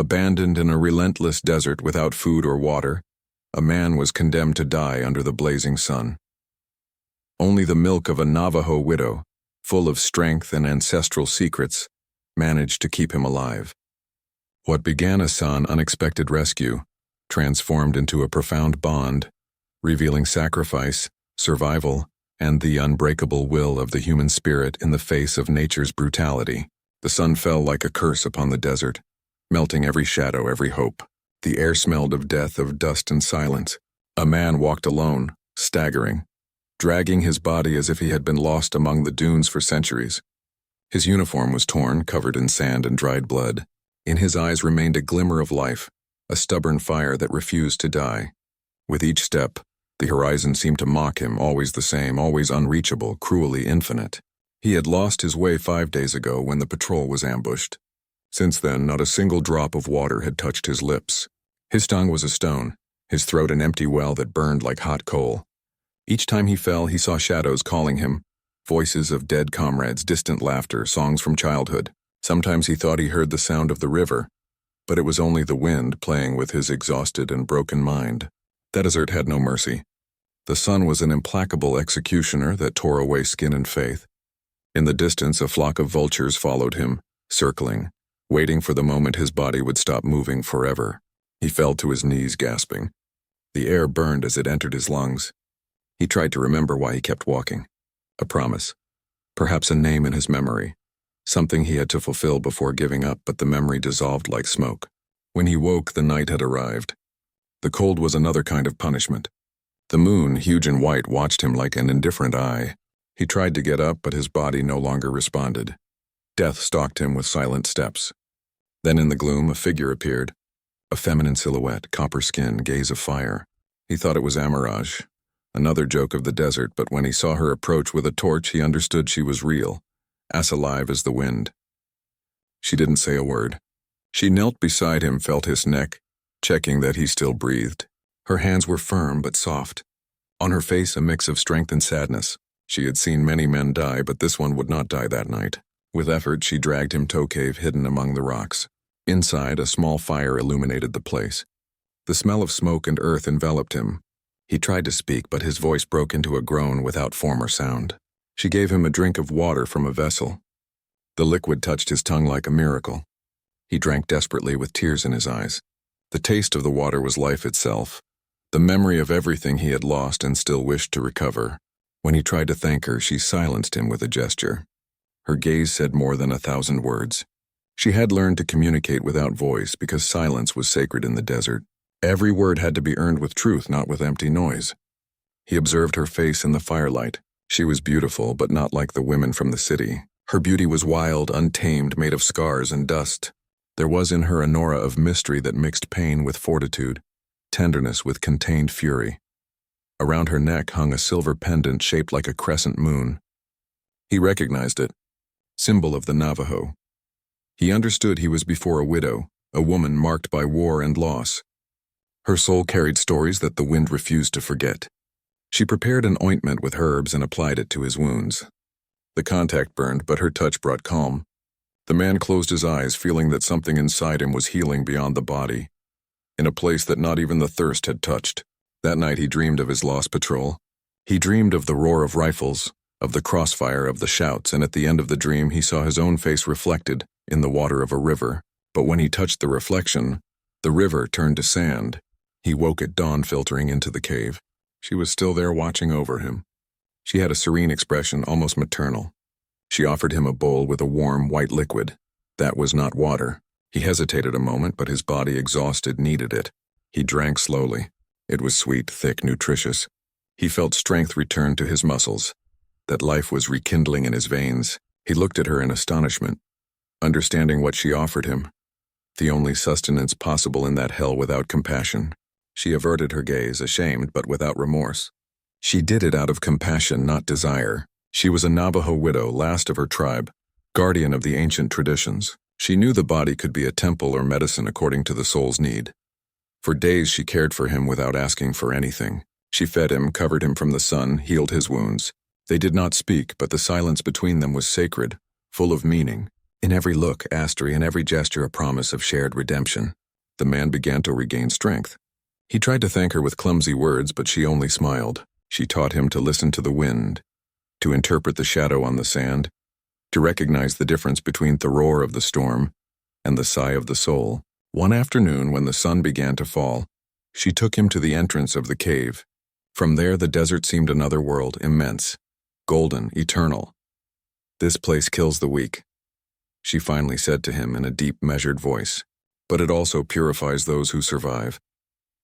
Abandoned in a relentless desert without food or water, a man was condemned to die under the blazing sun. Only the milk of a Navajo widow, full of strength and ancestral secrets, managed to keep him alive. What began as an unexpected rescue transformed into a profound bond, revealing sacrifice, survival, and the unbreakable will of the human spirit in the face of nature's brutality. The sun fell like a curse upon the desert, melting every shadow, every hope. The air smelled of death, of dust and silence. A man walked alone, staggering, dragging his body as if he had been lost among the dunes for centuries. His uniform was torn, covered in sand and dried blood. In his eyes remained a glimmer of life, a stubborn fire that refused to die. With each step, the horizon seemed to mock him, always the same, always unreachable, cruelly infinite. He had lost his way 5 days ago when the patrol was ambushed. Since then, not a single drop of water had touched his lips. His tongue was a stone, his throat an empty well that burned like hot coal. Each time he fell, he saw shadows calling him, voices of dead comrades, distant laughter, songs from childhood. Sometimes he thought he heard the sound of the river, but it was only the wind playing with his exhausted and broken mind. The desert had no mercy. The sun was an implacable executioner that tore away skin and faith. In the distance, a flock of vultures followed him, circling, waiting for the moment his body would stop moving forever. He fell to his knees, gasping. The air burned as it entered his lungs. He tried to remember why he kept walking. A promise. Perhaps a name in his memory. Something he had to fulfill before giving up, but the memory dissolved like smoke. When he woke, the night had arrived. The cold was another kind of punishment. The moon, huge and white, watched him like an indifferent eye. He tried to get up, but his body no longer responded. Death stalked him with silent steps. Then in the gloom, a figure appeared. A feminine silhouette, copper skin, gaze of fire. He thought it was Amirage, another joke of the desert, but when he saw her approach with a torch, he understood she was real, as alive as the wind. She didn't say a word. She knelt beside him, felt his neck, checking that he still breathed. Her hands were firm but soft. On her face, a mix of strength and sadness. She had seen many men die, but this one would not die that night. With effort, she dragged him to a cave hidden among the rocks. Inside, a small fire illuminated the place. The smell of smoke and earth enveloped him. He tried to speak, but his voice broke into a groan without form or sound. She gave him a drink of water from a vessel. The liquid touched his tongue like a miracle. He drank desperately with tears in his eyes. The taste of the water was life itself, the memory of everything he had lost and still wished to recover. When he tried to thank her, she silenced him with a gesture. Her gaze said more than 1,000 words. She had learned to communicate without voice because silence was sacred in the desert. Every word had to be earned with truth, not with empty noise. He observed her face in the firelight. She was beautiful, but not like the women from the city. Her beauty was wild, untamed, made of scars and dust. There was in her an aura of mystery that mixed pain with fortitude, tenderness with contained fury. Around her neck hung a silver pendant shaped like a crescent moon. He recognized it, symbol of the Navajo. He understood he was before a widow, a woman marked by war and loss. Her soul carried stories that the wind refused to forget. She prepared an ointment with herbs and applied it to his wounds. The contact burned, but her touch brought calm. The man closed his eyes, feeling that something inside him was healing beyond the body, in a place that not even the thirst had touched. That night he dreamed of his lost patrol. He dreamed of the roar of rifles, of the crossfire, of the shouts, and at the end of the dream he saw his own face reflected in the water of a river. But when he touched the reflection, the river turned to sand. He woke at dawn, filtering into the cave. She was still there watching over him. She had a serene expression, almost maternal. She offered him a bowl with a warm, white liquid. That was not water. He hesitated a moment, but his body, exhausted, needed it. He drank slowly. It was sweet, thick, nutritious. He felt strength return to his muscles, that life was rekindling in his veins. He looked at her in astonishment, understanding what she offered him, the only sustenance possible in that hell without compassion. She averted her gaze, ashamed but without remorse. She did it out of compassion, not desire. She was a Navajo widow, last of her tribe, guardian of the ancient traditions. She knew the body could be a temple or medicine according to the soul's need. For days she cared for him without asking for anything. She fed him, covered him from the sun, healed his wounds. They did not speak, but the silence between them was sacred, full of meaning. In every look, Astri, in every gesture, a promise of shared redemption. The man began to regain strength. He tried to thank her with clumsy words, but she only smiled. She taught him to listen to the wind, to interpret the shadow on the sand, to recognize the difference between the roar of the storm and the sigh of the soul. One afternoon, when the sun began to fall, she took him to the entrance of the cave. From there, the desert seemed another world, immense, golden, eternal. "This place kills the weak," she finally said to him in a deep, measured voice. "But it also purifies those who survive."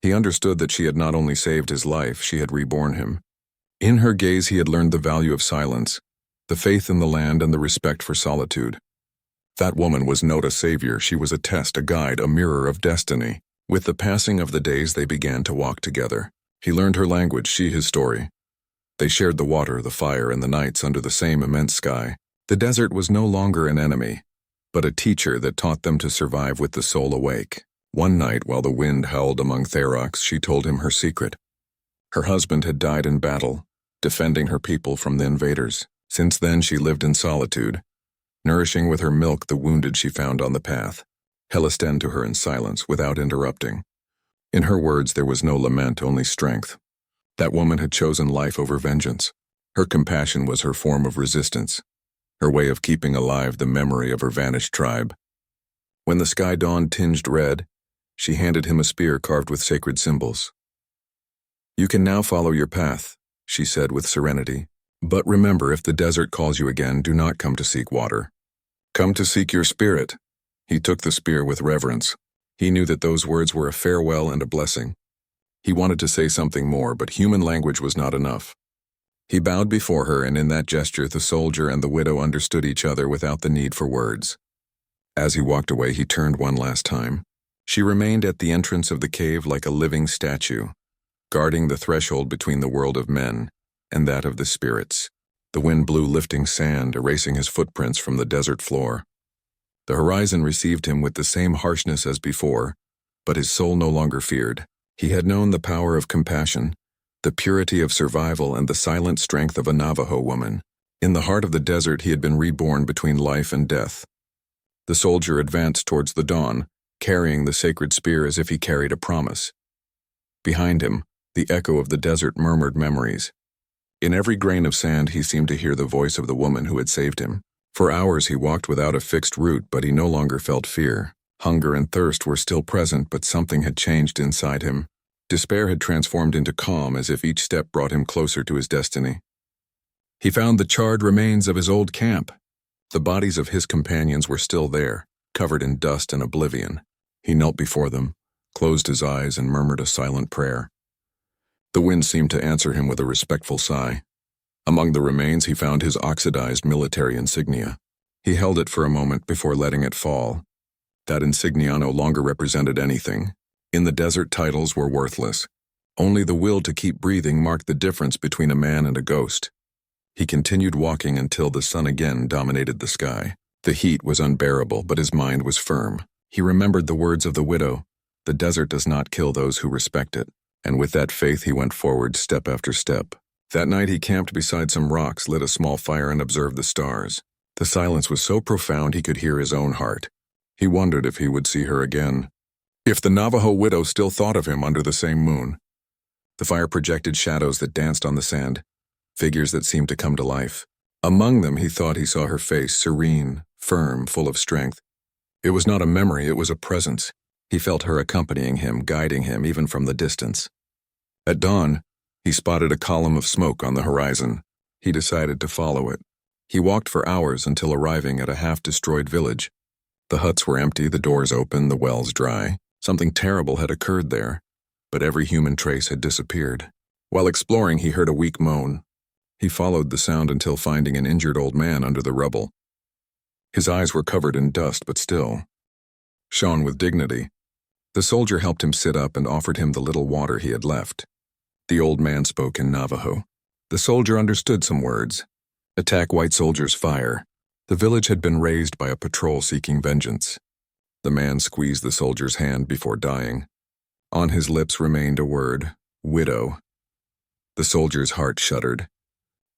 He understood that she had not only saved his life, she had reborn him. In her gaze he had learned the value of silence, the faith in the land, and the respect for solitude. That woman was not a savior, she was a test, a guide, a mirror of destiny. With the passing of the days they began to walk together. He learned her language, she his story. They shared the water, the fire, and the nights under the same immense sky. The desert was no longer an enemy, but a teacher that taught them to survive with the soul awake. One night, while the wind howled among rocks, she told him her secret. Her husband had died in battle, defending her people from the invaders. Since then she lived in solitude, nourishing with her milk the wounded she found on the path. He listened to her in silence, without interrupting. In her words there was no lament, only strength. That woman had chosen life over vengeance. Her compassion was her form of resistance, her way of keeping alive the memory of her vanished tribe. When the sky dawned tinged red, she handed him a spear carved with sacred symbols. "You can now follow your path," she said with serenity. "But remember, if the desert calls you again, do not come to seek water. Come to seek your spirit." He took the spear with reverence. He knew that those words were a farewell and a blessing. He wanted to say something more, but human language was not enough. He bowed before her, and in that gesture the soldier and the widow understood each other without the need for words. As he walked away, he turned one last time. She remained at the entrance of the cave like a living statue, guarding the threshold between the world of men and that of the spirits. The wind blew lifting sand, erasing his footprints from the desert floor. The horizon received him with the same harshness as before, but his soul no longer feared. He had known the power of compassion, the purity of survival, and the silent strength of a Navajo woman. In the heart of the desert he had been reborn between life and death. The soldier advanced towards the dawn, carrying the sacred spear as if he carried a promise. Behind him, the echo of the desert murmured memories. In every grain of sand he seemed to hear the voice of the woman who had saved him. For hours he walked without a fixed route, but he no longer felt fear. Hunger and thirst were still present, but something had changed inside him. Despair had transformed into calm, as if each step brought him closer to his destiny. He found the charred remains of his old camp. The bodies of his companions were still there, covered in dust and oblivion. He knelt before them, closed his eyes, and murmured a silent prayer. The wind seemed to answer him with a respectful sigh. Among the remains he found his oxidized military insignia. He held it for a moment before letting it fall. That insignia no longer represented anything. In the desert, titles were worthless. Only the will to keep breathing marked the difference between a man and a ghost. He continued walking until the sun again dominated the sky. The heat was unbearable, but his mind was firm. He remembered the words of the widow, "The desert does not kill those who respect it." And with that faith he went forward step after step. That night he camped beside some rocks, lit a small fire, and observed the stars. The silence was so profound he could hear his own heart. He wondered if he would see her again. If the Navajo widow still thought of him under the same moon. The fire projected shadows that danced on the sand, figures that seemed to come to life. Among them he thought he saw her face, serene, firm, full of strength. It was not a memory, it was a presence. He felt her accompanying him, guiding him even from the distance. At dawn, he spotted a column of smoke on the horizon. He decided to follow it. He walked for hours until arriving at a half-destroyed village. The huts were empty, the doors open, the wells dry. Something terrible had occurred there, but every human trace had disappeared. While exploring, he heard a weak moan. He followed the sound until finding an injured old man under the rubble. His eyes were covered in dust, but still shone with dignity. The soldier helped him sit up and offered him the little water he had left. The old man spoke in Navajo. The soldier understood some words. Attack white soldiers, fire. The village had been razed by a patrol seeking vengeance. The man squeezed the soldier's hand before dying. On his lips remained a word, widow. The soldier's heart shuddered.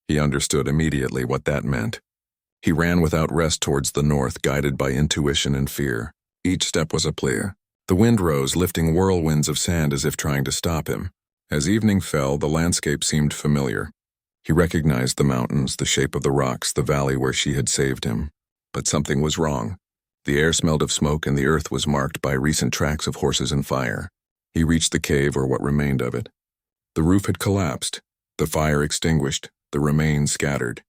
He understood immediately what that meant. He ran without rest towards the north, guided by intuition and fear. Each step was a plea. The wind rose, lifting whirlwinds of sand as if trying to stop him. As evening fell, the landscape seemed familiar. He recognized the mountains, the shape of the rocks, the valley where she had saved him. But something was wrong. The air smelled of smoke and the earth was marked by recent tracks of horses and fire. He reached the cave, or what remained of it. The roof had collapsed, the fire extinguished, the remains scattered.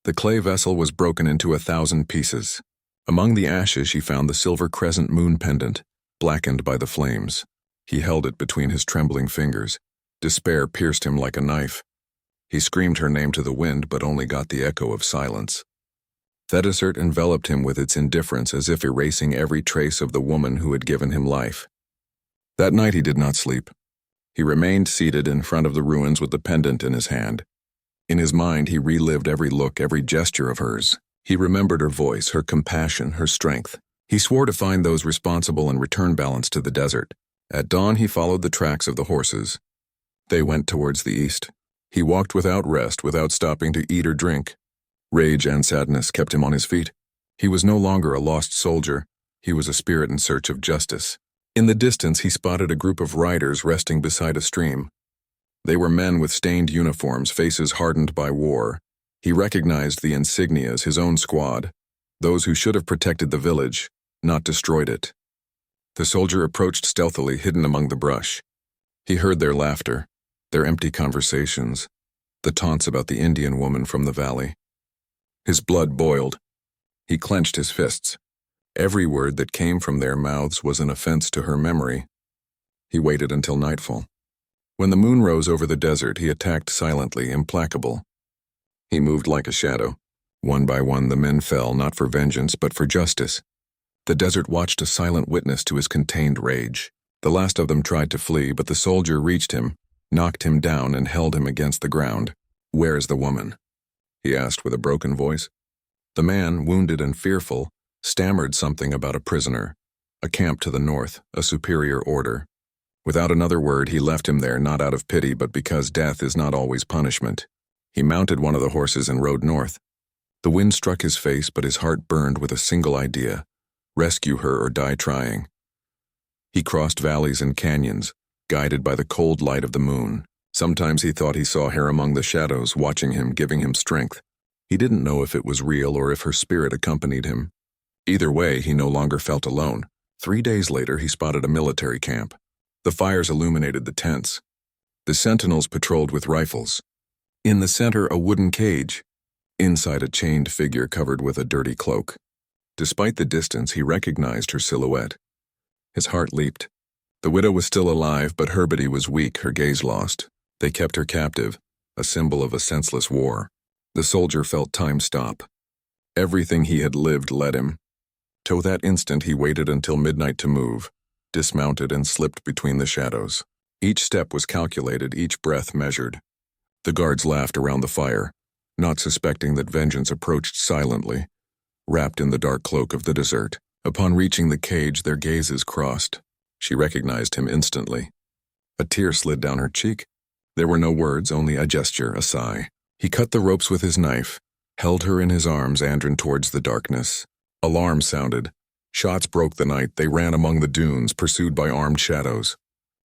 The clay vessel was broken into 1,000 pieces. Among the ashes he found the silver crescent moon pendant, blackened by the flames. He held it between his trembling fingers. Despair pierced him like a knife. He screamed her name to the wind, but only got the echo of silence. The desert enveloped him with its indifference, as if erasing every trace of the woman who had given him life. That night he did not sleep. He remained seated in front of the ruins with the pendant in his hand. In his mind he relived every look, every gesture of hers. He remembered her voice, her compassion, her strength. He swore to find those responsible and return balance to the desert. At dawn he followed the tracks of the horses. They went towards the east. He walked without rest, without stopping to eat or drink. Rage and sadness kept him on his feet. He was no longer a lost soldier. He was a spirit in search of justice. In the distance he spotted a group of riders resting beside a stream. They were men with stained uniforms, faces hardened by war. He recognized the insignias, his own squad, those who should have protected the village, not destroyed it. The soldier approached stealthily, hidden among the brush. He heard their laughter, their empty conversations, the taunts about the Indian woman from the valley. His blood boiled. He clenched his fists. Every word that came from their mouths was an offense to her memory. He waited until nightfall. When the moon rose over the desert, he attacked silently, implacable. He moved like a shadow. One by one the men fell, not for vengeance, but for justice. The desert watched, a silent witness to his contained rage. The last of them tried to flee, but the soldier reached him, knocked him down, and held him against the ground. "Where is the woman?" he asked with a broken voice. The man, wounded and fearful, stammered something about a prisoner, a camp to the north, a superior order. Without another word, he left him there, not out of pity, but because death is not always punishment. He mounted one of the horses and rode north. The wind struck his face, but his heart burned with a single idea: rescue her or die trying. He crossed valleys and canyons, guided by the cold light of the moon. Sometimes he thought he saw her among the shadows, watching him, giving him strength. He didn't know if it was real or if her spirit accompanied him. Either way, he no longer felt alone. 3 days later, he spotted a military camp. The fires illuminated the tents. The sentinels patrolled with rifles. In the center, a wooden cage. Inside, a chained figure covered with a dirty cloak. Despite the distance, he recognized her silhouette. His heart leaped. The widow was still alive, but her body was weak, her gaze lost. They kept her captive, a symbol of a senseless war. The soldier felt time stop. Everything he had lived led him. To that instant, he waited until midnight to move, dismounted and slipped between the shadows. Each step was calculated, each breath measured. The guards laughed around the fire, not suspecting that vengeance approached silently, wrapped in the dark cloak of the desert. Upon reaching the cage, their gazes crossed. She recognized him instantly. A tear slid down her cheek. There were no words, only a gesture, a sigh. He cut the ropes with his knife, held her in his arms, and towards the darkness. Alarms sounded. Shots broke the night. They ran among the dunes, pursued by armed shadows.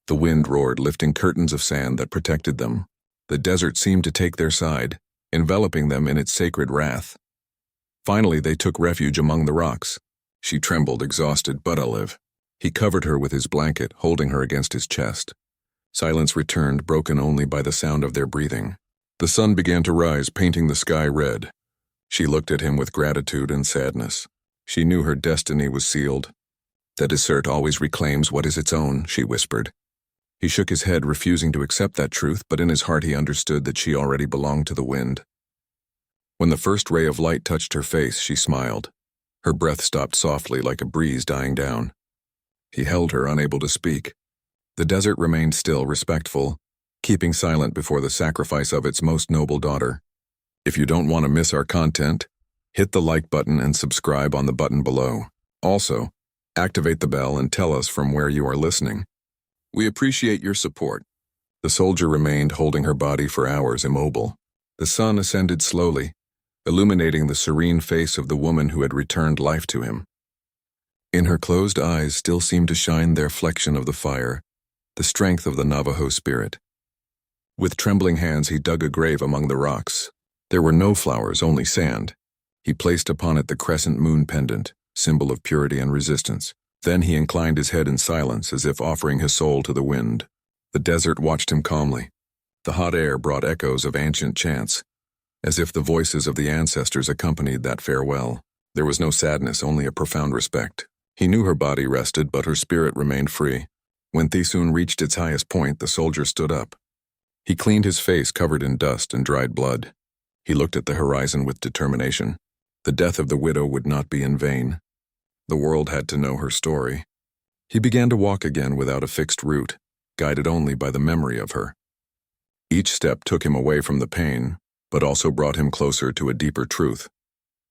The wind roared, lifting curtains of sand that protected them. The desert seemed to take their side, enveloping them in its sacred wrath. Finally, they took refuge among the rocks. She trembled, exhausted, but alive. He covered her with his blanket, holding her against his chest. Silence returned, broken only by the sound of their breathing. The sun began to rise, painting the sky red. She looked at him with gratitude and sadness. She knew her destiny was sealed. "The desert always reclaims what is its own," she whispered. He shook his head, refusing to accept that truth, but in his heart he understood that she already belonged to the wind. When the first ray of light touched her face, she smiled. Her breath stopped softly, like a breeze dying down. He held her, unable to speak. The desert remained still, respectful, keeping silent before the sacrifice of its most noble daughter. If you don't want to miss our content, hit the like button and subscribe on the button below. Also, activate the bell and tell us from where you are listening. We appreciate your support. The soldier remained holding her body for hours, immobile. The sun ascended slowly. illuminating the serene face of the woman who had returned life to him. In her closed eyes still seemed to shine the reflection of the fire, the strength of the Navajo spirit. With trembling hands he dug a grave among the rocks. There were no flowers, only sand. He placed upon it the crescent moon pendant, symbol of purity and resistance. Then he inclined his head in silence, as if offering his soul to the wind. The desert watched him calmly. The hot air brought echoes of ancient chants, as if the voices of the ancestors accompanied that farewell. There was no sadness, only a profound respect. He knew her body rested, but her spirit remained free. When Thisun reached its highest point, the soldier stood up. He cleaned his face covered in dust and dried blood. He looked at the horizon with determination. The death of the widow would not be in vain. The world had to know her story. He began to walk again without a fixed route, guided only by the memory of her. Each step took him away from the pain, but also brought him closer to a deeper truth.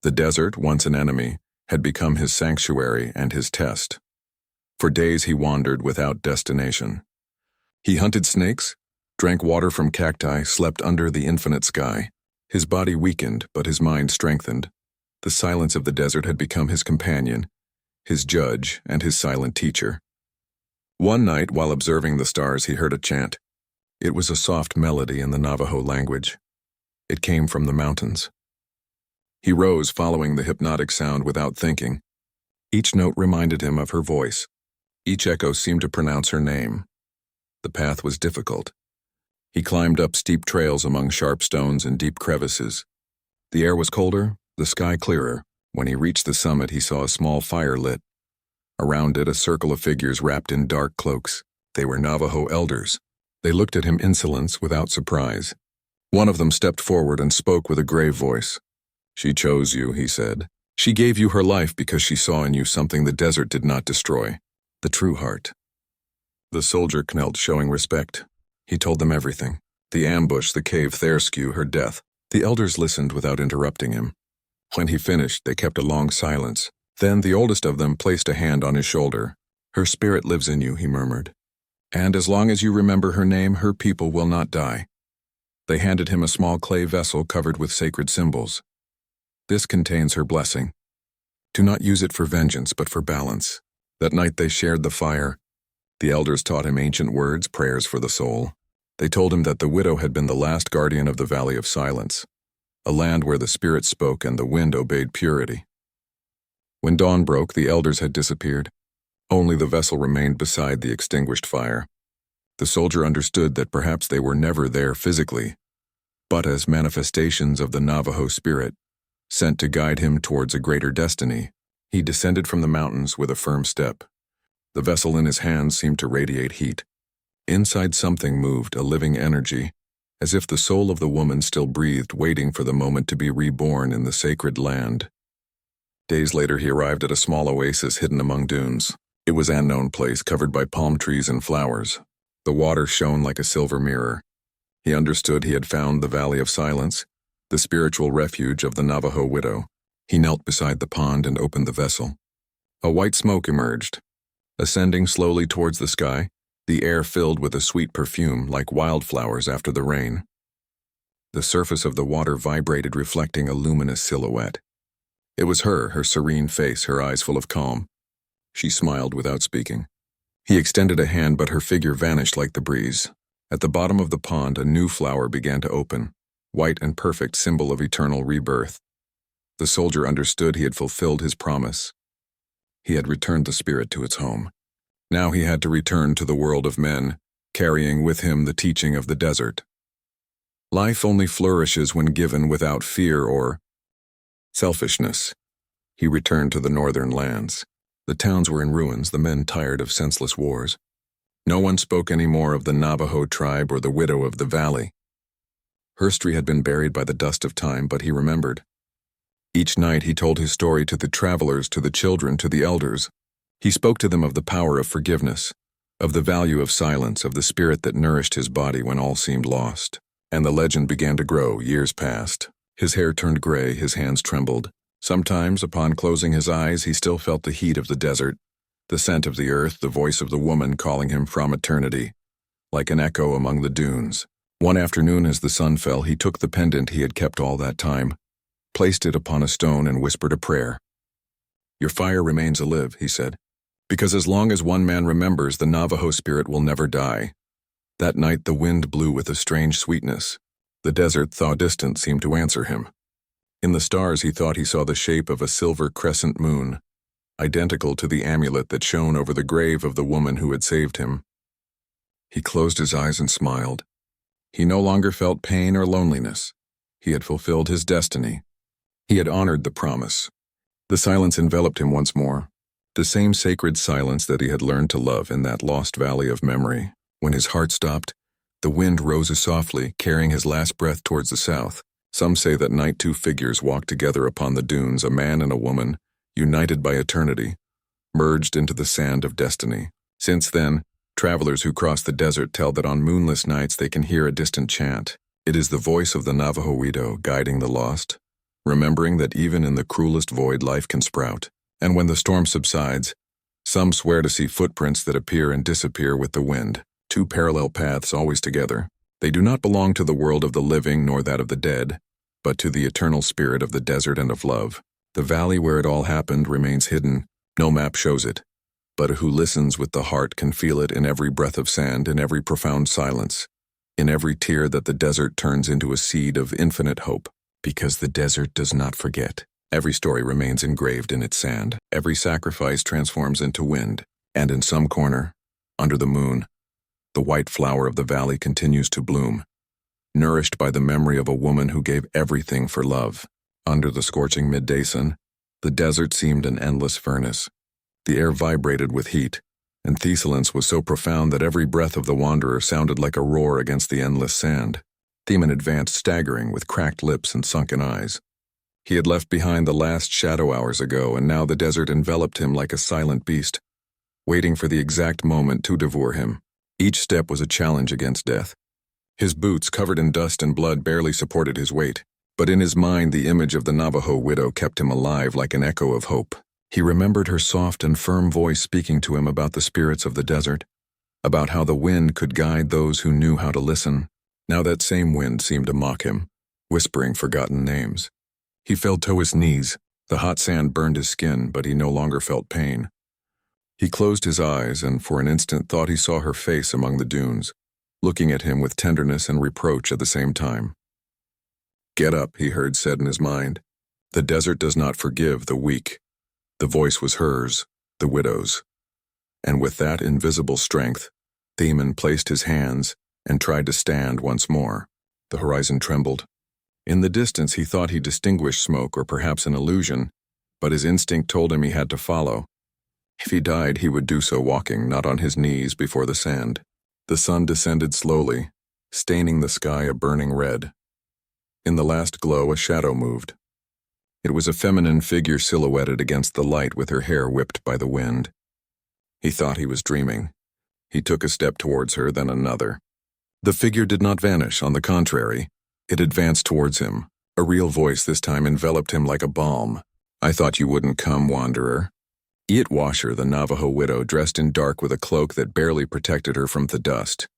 The desert, once an enemy, had become his sanctuary and his test. For days he wandered without destination. He hunted snakes, drank water from cacti, slept under the infinite sky. His body weakened, but his mind strengthened. The silence of the desert had become his companion, his judge, and his silent teacher. One night, while observing the stars, he heard a chant. It was a soft melody in the Navajo language. It came from the mountains. He rose, following the hypnotic sound without thinking. Each note reminded him of her voice. Each echo seemed to pronounce her name. The path was difficult. He climbed up steep trails among sharp stones and deep crevices. The air was colder, the sky clearer. When he reached the summit, he saw a small fire lit. Around it, a circle of figures wrapped in dark cloaks. They were Navajo elders. They looked at him in insolence without surprise. One of them stepped forward and spoke with a grave voice. "She chose you," he said. "She gave you her life because she saw in you something the desert did not destroy, the true heart." The soldier knelt, showing respect. He told them everything. The ambush, the cave Therskew, her death. The elders listened without interrupting him. When he finished, they kept a long silence. Then the oldest of them placed a hand on his shoulder. "Her spirit lives in you," he murmured. "And as long as you remember her name, her people will not die." They handed him a small clay vessel covered with sacred symbols. "This contains her blessing. Do not use it for vengeance, but for balance." That night they shared the fire. The elders taught him ancient words, prayers for the soul. They told him that the widow had been the last guardian of the Valley of Silence, a land where the spirit spoke and the wind obeyed purity. When dawn broke, the elders had disappeared. Only the vessel remained beside the extinguished fire. The soldier understood that perhaps they were never there physically, but as manifestations of the Navajo spirit, sent to guide him towards a greater destiny. He descended from the mountains with a firm step. The vessel in his hands seemed to radiate heat. Inside something moved, a living energy, as if the soul of the woman still breathed, waiting for the moment to be reborn in the sacred land. Days later he arrived at a small oasis hidden among dunes. It was an unknown place, covered by palm trees and flowers. The water shone like a silver mirror. He understood he had found the Valley of Silence, the spiritual refuge of the Navajo widow. He knelt beside the pond and opened the vessel. A white smoke emerged. Ascending slowly towards the sky, the air filled with a sweet perfume like wildflowers after the rain. The surface of the water vibrated, reflecting a luminous silhouette. It was her serene face, her eyes full of calm. She smiled without speaking. He extended a hand, but her figure vanished like the breeze. At the bottom of the pond, a new flower began to open, white and perfect, symbol of eternal rebirth. The soldier understood he had fulfilled his promise. He had returned the spirit to its home. Now he had to return to the world of men, carrying with him the teaching of the desert. Life only flourishes when given without fear or selfishness. He returned to the northern lands. The towns were in ruins, the men tired of senseless wars. No one spoke any more of the Navajo tribe or the widow of the valley. Her history had been buried by the dust of time, but he remembered. Each night he told his story to the travelers, to the children, to the elders. He spoke to them of the power of forgiveness, of the value of silence, of the spirit that nourished his body when all seemed lost. And the legend began to grow. Years passed. His hair turned gray, his hands trembled. Sometimes, upon closing his eyes, he still felt the heat of the desert, the scent of the earth, the voice of the woman calling him from eternity, like an echo among the dunes. One afternoon, as the sun fell, he took the pendant he had kept all that time, placed it upon a stone, and whispered a prayer. "Your fire remains alive," he said, "because as long as one man remembers, the Navajo spirit will never die." That night the wind blew with a strange sweetness. The desert, though distant, seemed to answer him. In the stars he thought he saw the shape of a silver crescent moon, identical to the amulet that shone over the grave of the woman who had saved him. He closed his eyes and smiled. He no longer felt pain or loneliness. He had fulfilled his destiny. He had honored the promise. The silence enveloped him once more, the same sacred silence that he had learned to love in that lost valley of memory. When his heart stopped, the wind rose softly, carrying his last breath towards the south. Some say that night two figures walked together upon the dunes, a man and a woman, united by eternity, merged into the sand of destiny. Since then, travelers who cross the desert tell that on moonless nights they can hear a distant chant. It is the voice of the Navajo widow guiding the lost, remembering that even in the cruelest void life can sprout. And when the storm subsides, some swear to see footprints that appear and disappear with the wind, two parallel paths always together. They do not belong to the world of the living nor that of the dead, but to the eternal spirit of the desert and of love. The valley where it all happened remains hidden. No map shows it, but who listens with the heart can feel it in every breath of sand, in every profound silence, in every tear that the desert turns into a seed of infinite hope. Because the desert does not forget. Every story remains engraved in its sand. Every sacrifice transforms into wind. And in some corner, under the moon, the white flower of the valley continues to bloom, nourished by the memory of a woman who gave everything for love. Under the scorching midday sun, the desert seemed an endless furnace. The air vibrated with heat, and thessalence was so profound that every breath of the wanderer sounded like a roar against the endless sand. Theman advanced, staggering, with cracked lips and sunken eyes. He had left behind the last shadow hours ago, and now the desert enveloped him like a silent beast, waiting for the exact moment to devour him. Each step was a challenge against death. His boots, covered in dust and blood, barely supported his weight, but in his mind the image of the Navajo widow kept him alive like an echo of hope. He remembered her soft and firm voice speaking to him about the spirits of the desert, about how the wind could guide those who knew how to listen. Now that same wind seemed to mock him, whispering forgotten names. He fell to his knees. The hot sand burned his skin, but he no longer felt pain. He closed his eyes and for an instant thought he saw her face among the dunes, looking at him with tenderness and reproach at the same time. "Get up," he heard said in his mind. "The desert does not forgive the weak." The voice was hers, the widow's. And with that invisible strength, Theman placed his hands and tried to stand once more. The horizon trembled. In the distance he thought he distinguished smoke or perhaps an illusion, but his instinct told him he had to follow. If he died, he would do so walking, not on his knees before the sand. The sun descended slowly, staining the sky a burning red. In the last glow, a shadow moved. It was a feminine figure silhouetted against the light with her hair whipped by the wind. He thought he was dreaming. He took a step towards her, then another. The figure did not vanish, on the contrary. It advanced towards him. A real voice this time enveloped him like a balm. "I thought you wouldn't come, wanderer." Washer, the Navajo widow, dressed in dark with a cloak that barely protected her from the dust.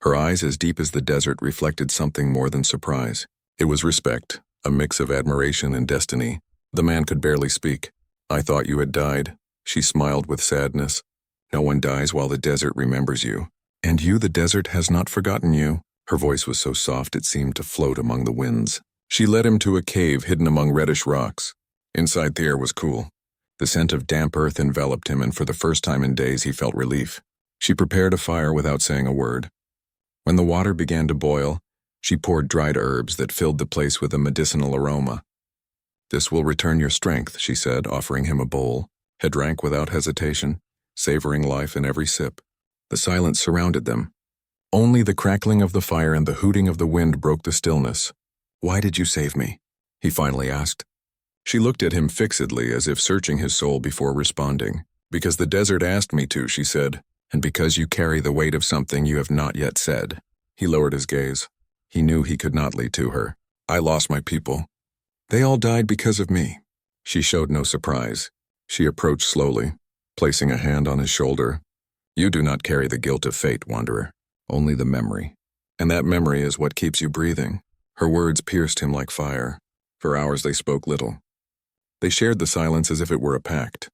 Her eyes, as deep as the desert, reflected something more than surprise. It was respect, a mix of admiration and destiny. The man could barely speak. "I thought you had died." She smiled with sadness. "No one dies while the desert remembers you. And you, the desert, has not forgotten you." Her voice was so soft it seemed to float among the winds. She led him to a cave hidden among reddish rocks. Inside the air was cool. The scent of damp earth enveloped him, and for the first time in days he felt relief. She prepared a fire without saying a word. When the water began to boil, she poured dried herbs that filled the place with a medicinal aroma. "This will return your strength," she said, offering him a bowl. He drank without hesitation, savoring life in every sip. The silence surrounded them. Only the crackling of the fire and the hooting of the wind broke the stillness. "Why did you save me?" he finally asked. She looked at him fixedly, as if searching his soul before responding. "Because the desert asked me to," she said, "and because you carry the weight of something you have not yet said." He lowered his gaze. He knew he could not lead to her. "I lost my people. They all died because of me." She showed no surprise. She approached slowly, placing a hand on his shoulder. "You do not carry the guilt of fate, wanderer, only the memory. And that memory is what keeps you breathing." Her words pierced him like fire. For hours they spoke little. They shared the silence as if it were a pact.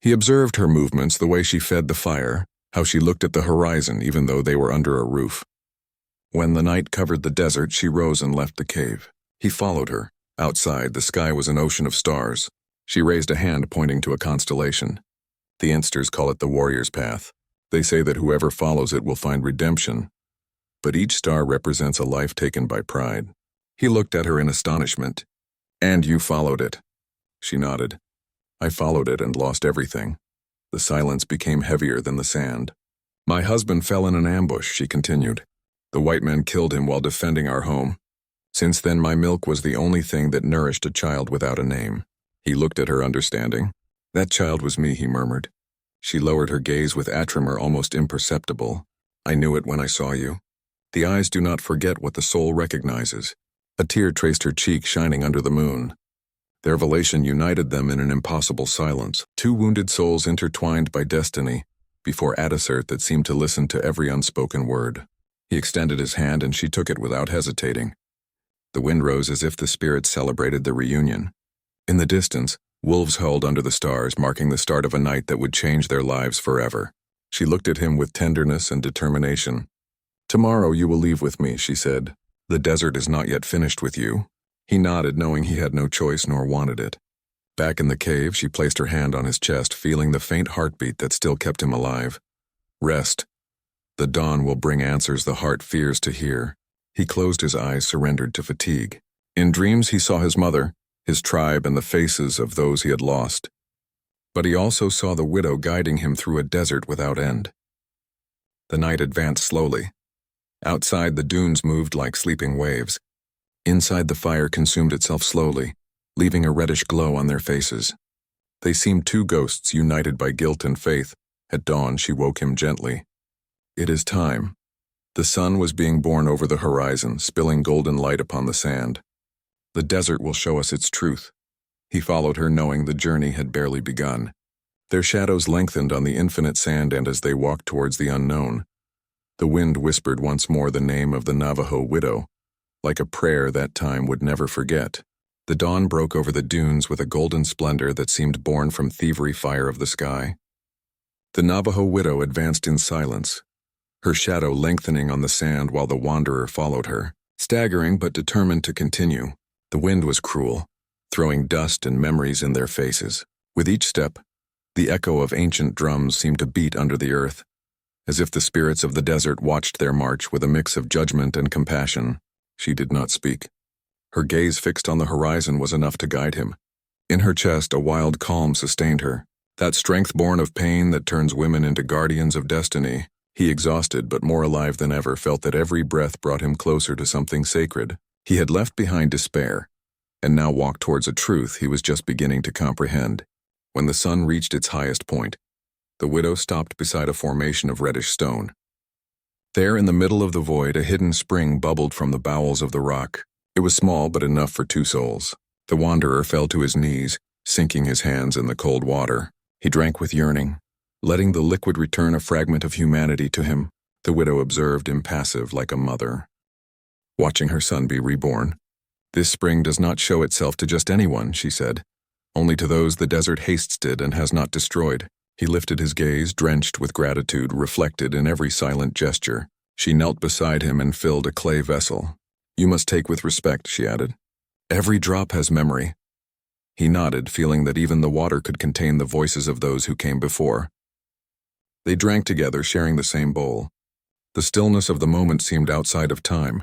He observed her movements, the way she fed the fire, how she looked at the horizon even though they were under a roof. When the night covered the desert, she rose and left the cave. He followed her. Outside, the sky was an ocean of stars. She raised a hand pointing to a constellation. The Insters call it the warrior's path. They say that whoever follows it will find redemption. But each star represents a life taken by pride. He looked at her in astonishment. "And you followed it?" She nodded. "I followed it and lost everything." The silence became heavier than the sand. "My husband fell in an ambush," she continued. "The white men killed him while defending our home. Since then, my milk was the only thing that nourished a child without a name." He looked at her, understanding. "That child was me," he murmured. She lowered her gaze with a tremor almost imperceptible. "I knew it when I saw you." The eyes do not forget what the soul recognizes. A tear traced her cheek, shining under the moon. Their revelation united them in an impossible silence, two wounded souls intertwined by destiny, before Adasert that seemed to listen to every unspoken word. He extended his hand and she took it without hesitating. The wind rose as if the spirits celebrated the reunion. In the distance, wolves howled under the stars, marking the start of a night that would change their lives forever. She looked at him with tenderness and determination. "Tomorrow you will leave with me," she said. "The desert is not yet finished with you." He nodded, knowing he had no choice nor wanted it. Back in the cave, she placed her hand on his chest, feeling the faint heartbeat that still kept him alive. "Rest. The dawn will bring answers the heart fears to hear." He closed his eyes, surrendered to fatigue. In dreams he saw his mother, his tribe, and the faces of those he had lost. But he also saw the widow guiding him through a desert without end. The night advanced slowly. Outside, the dunes moved like sleeping waves. Inside, the fire consumed itself slowly, leaving a reddish glow on their faces. They seemed two ghosts united by guilt and faith. At dawn, she woke him gently. "It is time." The sun was being born over the horizon, spilling golden light upon the sand. "The desert will show us its truth." He followed her, knowing the journey had barely begun. Their shadows lengthened on the infinite sand, and as they walked towards the unknown, the wind whispered once more the name of the Navajo widow, like a prayer that time would never forget. The dawn broke over the dunes with a golden splendor that seemed born from thievery fire of the sky. The Navajo widow advanced in silence, her shadow lengthening on the sand while the wanderer followed her, staggering but determined to continue. The wind was cruel, throwing dust and memories in their faces. With each step, the echo of ancient drums seemed to beat under the earth, as if the spirits of the desert watched their march with a mix of judgment and compassion. She did not speak. Her gaze fixed on the horizon was enough to guide him. In her chest, a wild calm sustained her, that strength born of pain that turns women into guardians of destiny. He, exhausted but more alive than ever, felt that every breath brought him closer to something sacred. He had left behind despair, and now walked towards a truth he was just beginning to comprehend. When the sun reached its highest point, the widow stopped beside a formation of reddish stone. There, in the middle of the void, a hidden spring bubbled from the bowels of the rock. It was small, but enough for two souls. The wanderer fell to his knees, sinking his hands in the cold water. He drank with yearning, letting the liquid return a fragment of humanity to him. The widow observed, impassive like a mother, watching her son be reborn. "This spring does not show itself to just anyone," she said. "Only to those the desert hasted and has not destroyed." He lifted his gaze, drenched with gratitude, reflected in every silent gesture. She knelt beside him and filled a clay vessel. "You must take with respect," she added. "Every drop has memory." He nodded, feeling that even the water could contain the voices of those who came before. They drank together, sharing the same bowl. The stillness of the moment seemed outside of time.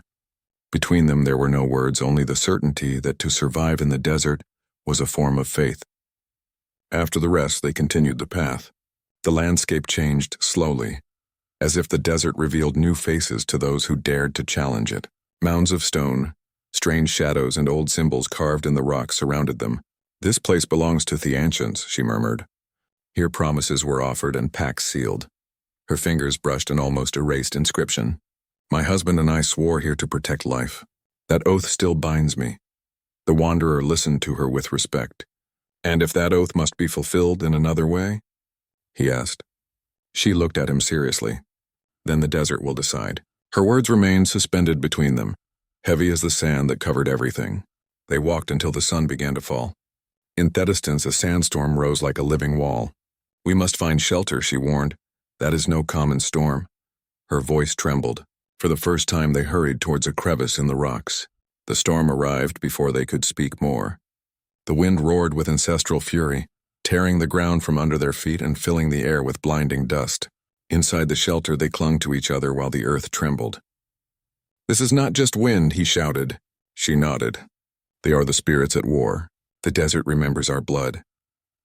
Between them there were no words, only the certainty that to survive in the desert was a form of faith. After the rest, they continued the path. The landscape changed slowly, as if the desert revealed new faces to those who dared to challenge it. Mounds of stone, strange shadows, and old symbols carved in the rock surrounded them. "This place belongs to the ancients," she murmured. Here promises were offered and pacts sealed. Her fingers brushed an almost erased inscription. "My husband and I swore here to protect life. That oath still binds me." The wanderer listened to her with respect. "And if that oath must be fulfilled in another way?" he asked. She looked at him seriously. "Then the desert will decide." Her words remained suspended between them, heavy as the sand that covered everything. They walked until the sun began to fall. In the distance, a sandstorm rose like a living wall. "We must find shelter," she warned. "That is no common storm." Her voice trembled. For the first time they hurried towards a crevice in the rocks. The storm arrived before they could speak more. The wind roared with ancestral fury, tearing the ground from under their feet and filling the air with blinding dust. Inside the shelter they clung to each other while the earth trembled. "This is not just wind," he shouted. She nodded. "They are the spirits at war. The desert remembers our blood."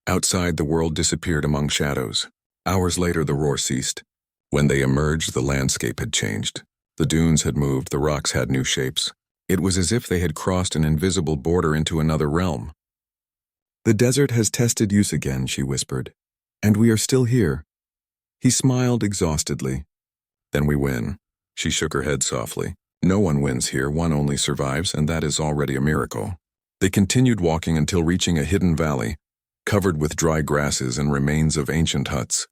Outside, the world disappeared among shadows. Hours later, the roar ceased. When they emerged, the landscape had changed. The dunes had moved, the rocks had new shapes. It was as if they had crossed an invisible border into another realm. "The desert has tested use again," she whispered. "And we are still here." He smiled exhaustedly. "Then we win." She shook her head softly. "No one wins here, one only survives, and that is already a miracle." They continued walking until reaching a hidden valley, covered with dry grasses and remains of ancient huts.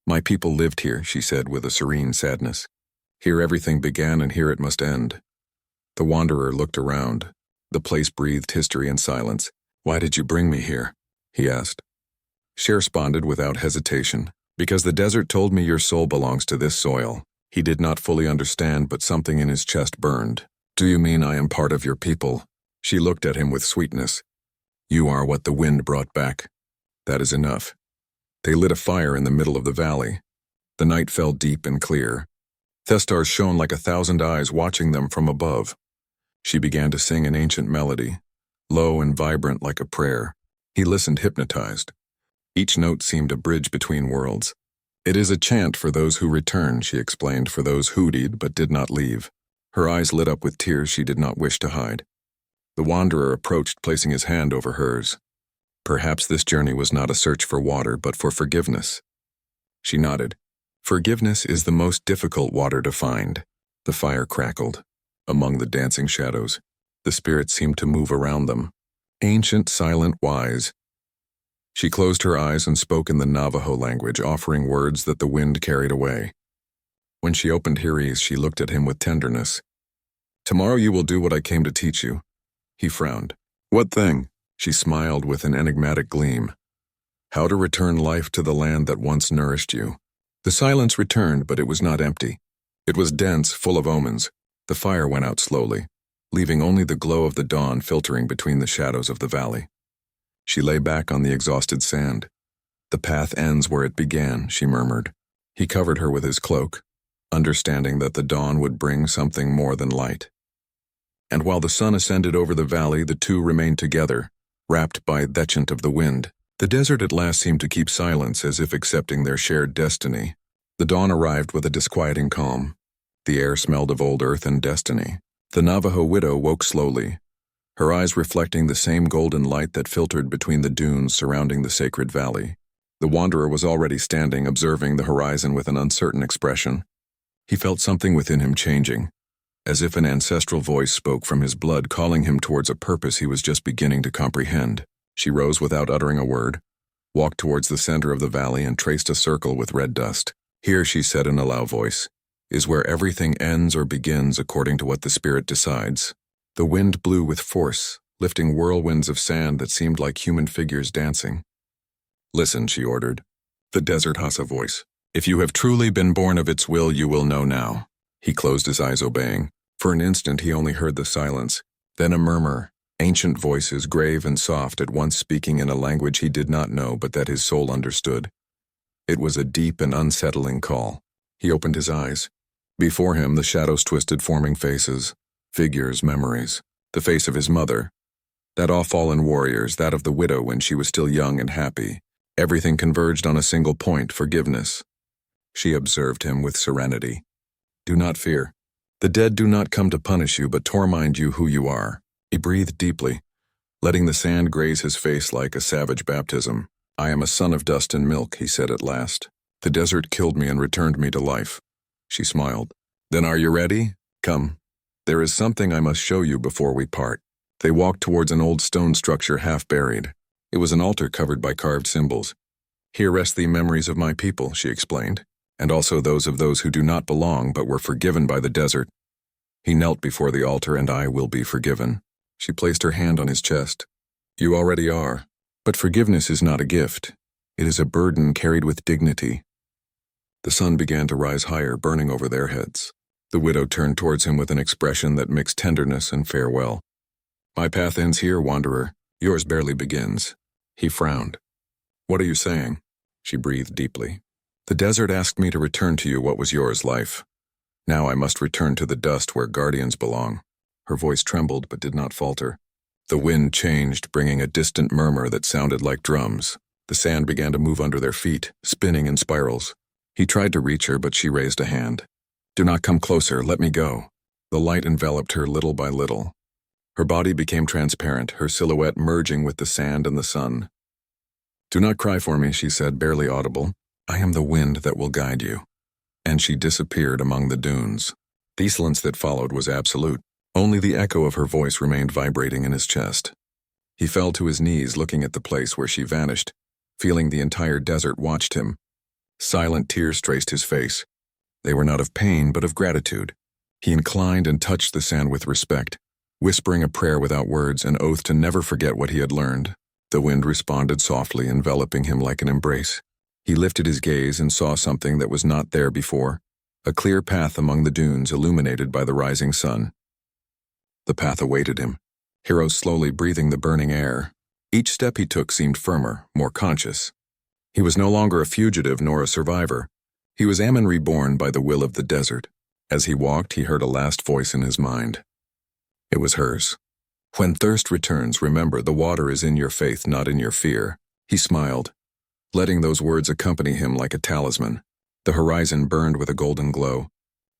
"My people lived here," she said with a serene sadness. "Here everything began and here it must end." The wanderer looked around. The place breathed history and silence. "Why did you bring me here?" he asked. She responded without hesitation. "Because the desert told me your soul belongs to this soil." He did not fully understand, but something in his chest burned. "Do you mean I am part of your people?" She looked at him with sweetness. "You are what the wind brought back. That is enough." They lit a fire in the middle of the valley. The night fell deep and clear. The stars shone like 1,000 eyes watching them from above. She began to sing an ancient melody, low and vibrant like a prayer. He listened hypnotized. Each note seemed a bridge between worlds. "It is a chant for those who return," she explained, "for those who hooted but did not leave." Her eyes lit up with tears she did not wish to hide. The wanderer approached, placing his hand over hers. "Perhaps this journey was not a search for water, but for forgiveness." She nodded. "Forgiveness is the most difficult water to find." The fire crackled. Among the dancing shadows, the spirits seemed to move around them. Ancient, silent, wise. She closed her eyes and spoke in the Navajo language, offering words that the wind carried away. When she opened her eyes, she looked at him with tenderness. "Tomorrow you will do what I came to teach you." He frowned. "What thing?" She smiled with an enigmatic gleam. "How to return life to the land that once nourished you." The silence returned, but it was not empty. It was dense, full of omens. The fire went out slowly, leaving only the glow of the dawn filtering between the shadows of the valley. She lay back on the exhausted sand. "The path ends where it began," she murmured. He covered her with his cloak, understanding that the dawn would bring something more than light. And while the sun ascended over the valley, the two remained together, wrapped by the chant of the wind. The desert at last seemed to keep silence, as if accepting their shared destiny. The dawn arrived with a disquieting calm. The air smelled of old earth and destiny. The Navajo widow woke slowly, her eyes reflecting the same golden light that filtered between the dunes surrounding the sacred valley. The wanderer was already standing, observing the horizon with an uncertain expression. He felt something within him changing, as if an ancestral voice spoke from his blood, calling him towards a purpose he was just beginning to comprehend. She rose without uttering a word, walked towards the center of the valley and traced a circle with red dust. "Here," she said in a loud voice, "is where everything ends or begins according to what the spirit decides." The wind blew with force, lifting whirlwinds of sand that seemed like human figures dancing. "Listen," she ordered. The desert has a voice. "If you have truly been born of its will, you will know now." He closed his eyes, obeying. For an instant he only heard the silence, then a murmur, ancient voices, grave and soft, at once speaking in a language he did not know but that his soul understood. It was a deep and unsettling call. He opened his eyes. Before him, the shadows twisted, forming faces, figures, memories. The face of his mother, that off-fallen warrior's, that of the widow when she was still young and happy. Everything converged on a single point: forgiveness. She observed him with serenity. "Do not fear. The dead do not come to punish you, but to remind you who you are." He breathed deeply, letting the sand graze his face like a savage baptism. "I am a son of dust and milk," he said at last. "The desert killed me and returned me to life." She smiled. "Then are you ready? Come. There is something I must show you before we part." They walked towards an old stone structure half buried. It was an altar covered by carved symbols. "Here rest the memories of my people," she explained, "and also those of those who do not belong but were forgiven by the desert." He knelt before the altar. "And I will be forgiven." She placed her hand on his chest. You already are. But forgiveness is not a gift. It is a burden carried with dignity. The sun began to rise higher, burning over their heads. The widow turned towards him with an expression that mixed tenderness and farewell. My path ends here, wanderer. Yours barely begins. He frowned. What are you saying? She breathed deeply. The desert asked me to return to you what was yours, life. Now I must return to the dust where guardians belong. Her voice trembled but did not falter. The wind changed, bringing a distant murmur that sounded like drums. The sand began to move under their feet, spinning in spirals. He tried to reach her, but she raised a hand. Do not come closer, let me go. The light enveloped her little by little. Her body became transparent, her silhouette merging with the sand and the sun. Do not cry for me, she said, barely audible. I am the wind that will guide you. And she disappeared among the dunes. The silence that followed was absolute. Only the echo of her voice remained vibrating in his chest. He fell to his knees, looking at the place where she vanished, feeling the entire desert watched him. Silent tears traced his face. They were not of pain, but of gratitude. He inclined and touched the sand with respect, whispering a prayer without words, an oath to never forget what he had learned. The wind responded softly, enveloping him like an embrace. He lifted his gaze and saw something that was not there before, a clear path among the dunes illuminated by the rising sun. The path awaited him. He rose slowly, breathing the burning air. Each step he took seemed firmer, more conscious. He was no longer a fugitive nor a survivor. He was Ammon reborn by the will of the desert. As he walked, he heard a last voice in his mind. It was hers. When thirst returns, remember the water is in your faith, not in your fear. He smiled, letting those words accompany him like a talisman. The horizon burned with a golden glow.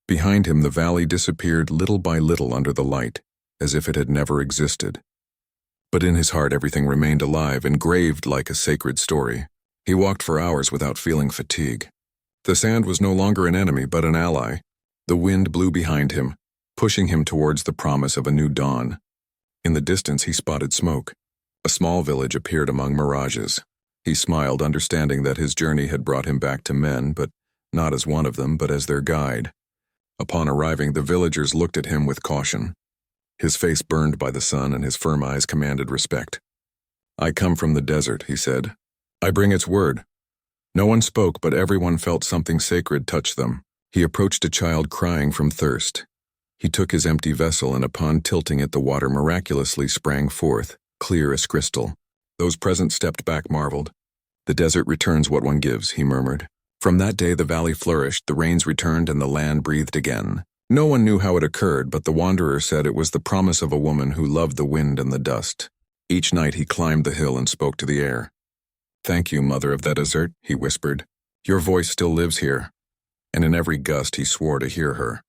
Behind him, the valley disappeared little by little under the light, as if it had never existed. But in his heart, everything remained alive, engraved like a sacred story. He walked for hours without feeling fatigue. The sand was no longer an enemy, but an ally. The wind blew behind him, pushing him towards the promise of a new dawn. In the distance, he spotted smoke. A small village appeared among mirages. He smiled, understanding that his journey had brought him back to men, but not as one of them, but as their guide. Upon arriving, the villagers looked at him with caution. His face burned by the sun, and his firm eyes commanded respect. I come from the desert, he said. I bring its word. No one spoke, but everyone felt something sacred touch them. He approached a child crying from thirst. He took his empty vessel, and upon tilting it, the water miraculously sprang forth, clear as crystal. Those present stepped back, marveled. The desert returns what one gives, he murmured. From that day the valley flourished, the rains returned, and the land breathed again. No one knew how it occurred, but the wanderer said it was the promise of a woman who loved the wind and the dust. Each night he climbed the hill and spoke to the air. Thank you, mother of the desert, he whispered. Your voice still lives here. And in every gust he swore to hear her.